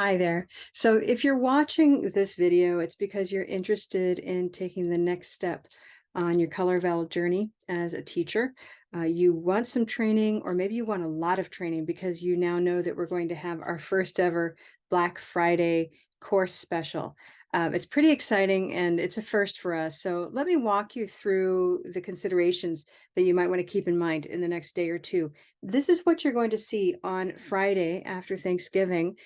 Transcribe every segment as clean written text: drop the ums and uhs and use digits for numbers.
Hi there. So if you're watching this video, it's because you're interested in taking the next step on your Color Vowel journey as a teacher. You want some training, or maybe you want a lot of training because you now know that we're going to have our first ever Black Friday course special. It's pretty exciting and it's a first for us. So let me walk you through the considerations that you might want to keep in mind in the next day or two. This is what you're going to see on Friday after Thanksgiving.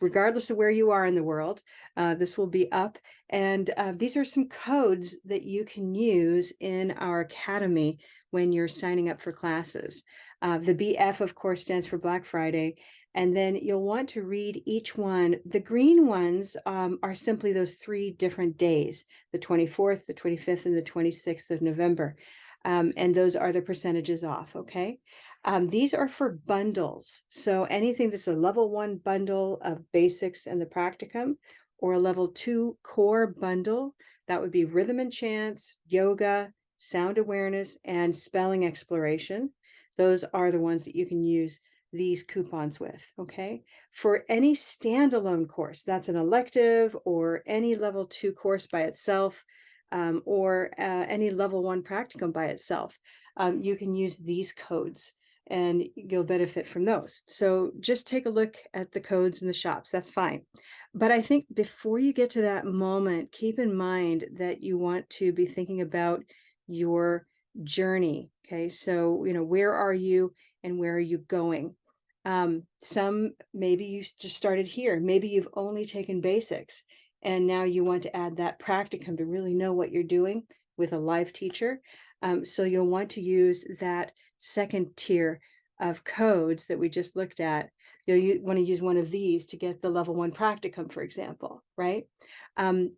Regardless of where you are in the world, this will be up. And these are some codes that you can use in our academy when you're signing up for classes. The BF, of course, stands for Black Friday. And then you'll want to read each one. The green ones are simply those 3 different days, the 24th, the 25th, and the 26th of November. And those are the percentages off, okay? These are for bundles. So anything that's a level 1 bundle of basics and the practicum, or a level 2 core bundle, that would be rhythm and chants, yoga, sound awareness, and spelling exploration. Those are the ones that you can use these coupons with, okay? For any standalone course, that's an elective or any level 2 course by itself, or any level 1 practicum by itself, you can use these codes and you'll benefit from those. So just take a look at the codes in the shops. That's fine. But I think before you get to that moment, keep in mind that you want to be thinking about your journey. Okay. So, where are you and where are you going? Some maybe you just started here. Maybe you've only taken basics and now you want to add that practicum to really know what you're doing with a live teacher. So you'll want to use that second tier of codes that we just looked at. You'll want to use one of these to get the level 1 practicum, for example, right?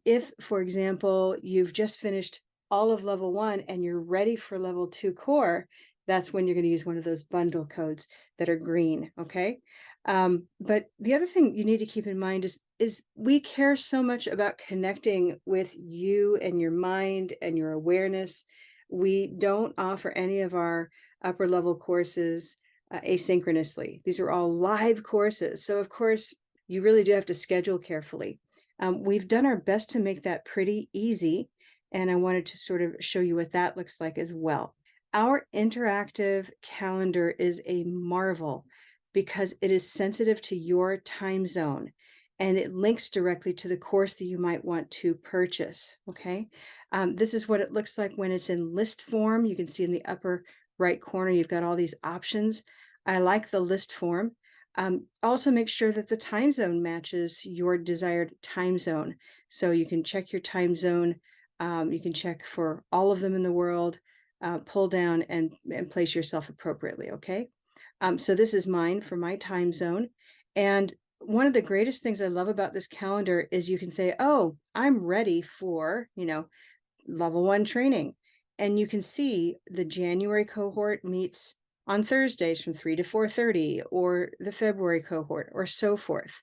If, for example, you've just finished all of level 1 and you're ready for level 2 core, that's when you're going to use one of those bundle codes that are green, okay? But the other thing you need to keep in mind is we care so much about connecting with you and your mind and your awareness. We don't offer any of our upper level courses asynchronously. These are all live courses. So of course, you really do have to schedule carefully. We've done our best to make that pretty easy. And I wanted to sort of show you what that looks like as well. Our interactive calendar is a marvel because it is sensitive to your time zone and it links directly to the course that you might want to purchase. Okay. This is what it looks like when it's in list form. You can see in the upper right corner, you've got all these options. I like the list form. Also make sure that the time zone matches your desired time zone. So you can check your time zone. You can check for all of them in the world, pull down and place yourself appropriately, okay? So this is mine for my time zone. And one of the greatest things I love about this calendar is you can say, oh, I'm ready for, level 1 training. And you can see the January cohort meets on Thursdays from 3 to 4:30, or the February cohort, or so forth.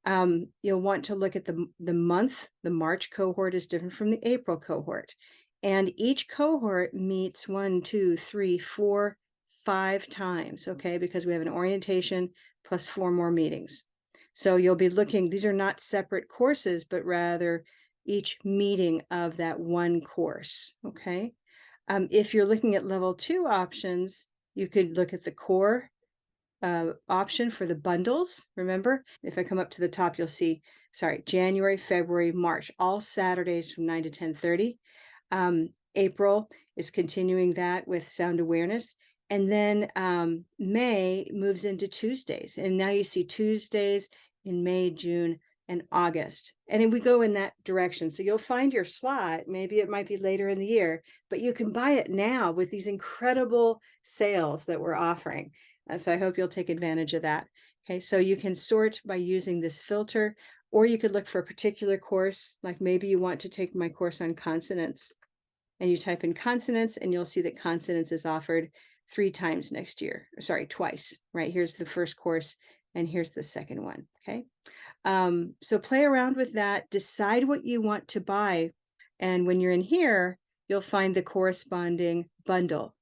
You'll want to look at the month. The March cohort is different from the April cohort. And each cohort meets 1, 2, 3, 4, 5 times, okay, because we have an orientation plus 4 more meetings. So you'll be looking, these are not separate courses, but rather each meeting of that one course, okay? If you're looking at level 2 options, you could look at the core option for the bundles. Remember, if I come up to the top, you'll see, January, February, March, all Saturdays from 9 to 10:30. April is continuing that with sound awareness. And then May moves into Tuesdays. And now you see Tuesdays in May, June, and August. And we go in that direction. So you'll find your slot. Maybe it might be later in the year, but you can buy it now with these incredible sales that we're offering. So I hope you'll take advantage of that. Okay, so you can sort by using this filter, or you could look for a particular course, like maybe you want to take my course on consonants. And you type in consonants and you'll see that consonants is offered 3 times next year. Sorry, twice, right? Here's the first course and here's the second one, okay? So play around with that, decide what you want to buy. And when you're in here, you'll find the corresponding bundle.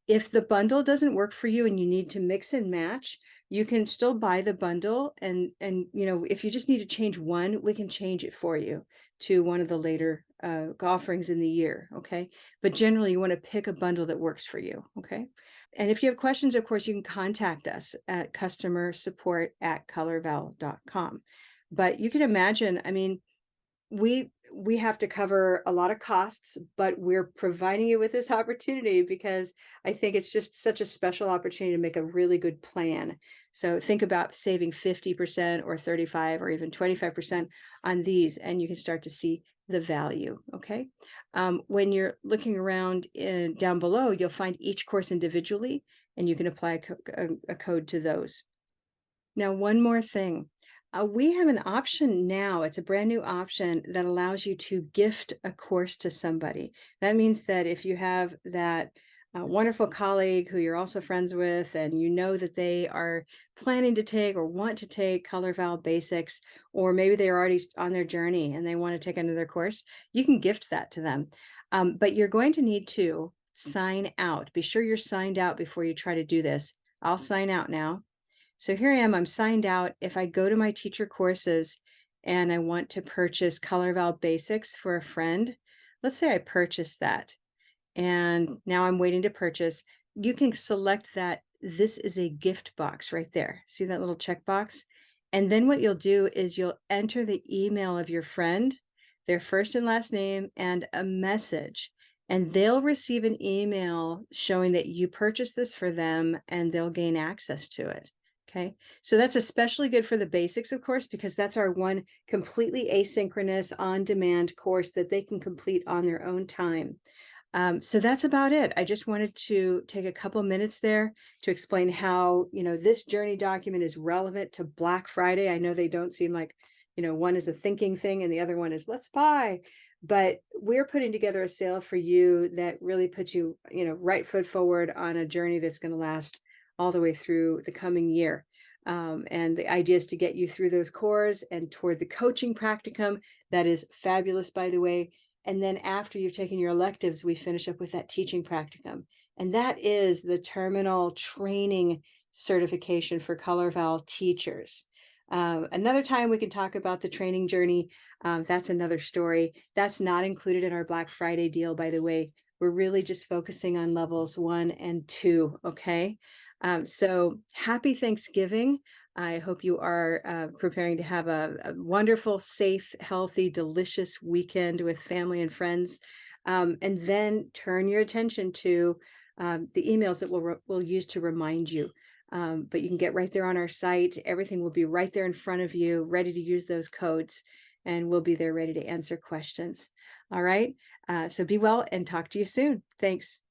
If the bundle doesn't work for you and you need to mix and match, you can still buy the bundle, and if you just need to change one, we can change it for you to one of the later offerings in the year. Okay, but generally you want to pick a bundle that works for you. Okay, and if you have questions, of course, you can contact us at customersupport@colorvowel.com. But you can imagine, I mean, we have to cover a lot of costs, but we're providing you with this opportunity because I think it's just such a special opportunity to make a really good plan. So think about saving 50% or 35 or even 25% on these, and you can start to see the value. Okay. When you're looking around down below, you'll find each course individually, and you can apply a code to those. Now, one more thing. We have an option now. It's a brand new option that allows you to gift a course to somebody. That means that if you have that wonderful colleague who you're also friends with, and you know that they are planning to take or want to take Color Vowel Basics, or maybe they're already on their journey and they want to take another course, you can gift that to them. But you're going to need to sign out. Be sure you're signed out before you try to do this. I'll sign out now. So here I am, I'm signed out. If I go to my teacher courses and I want to purchase Color Vowel Basics for a friend, let's say I purchase that and now I'm waiting to purchase. You can select that this is a gift box right there. See that little check box? And then what you'll do is you'll enter the email of your friend, their first and last name, and a message. And they'll receive an email showing that you purchased this for them, and they'll gain access to it. Okay, so that's especially good for the basics, of course, because that's our one completely asynchronous, on-demand course that they can complete on their own time. So that's about it. I just wanted to take a couple minutes there to explain how, this journey document is relevant to Black Friday. I know they don't seem like, one is a thinking thing and the other one is let's buy. But we're putting together a sale for you that really puts you, right foot forward on a journey that's going to last all the way through the coming year. And the idea is to get you through those cores and toward the coaching practicum. That is fabulous, by the way. And then after you've taken your electives, we finish up with that teaching practicum. And that is the terminal training certification for Color Vowel teachers. Another time we can talk about the training journey. That's another story. That's not included in our Black Friday deal, by the way. We're really just focusing on levels 1 and 2, okay? So happy Thanksgiving. I hope you are preparing to have a wonderful, safe, healthy, delicious weekend with family and friends. And then turn your attention to the emails that we'll use to remind you. But you can get right there on our site. Everything will be right there in front of you, ready to use those codes. And we'll be there ready to answer questions. All right. So be well and talk to you soon. Thanks.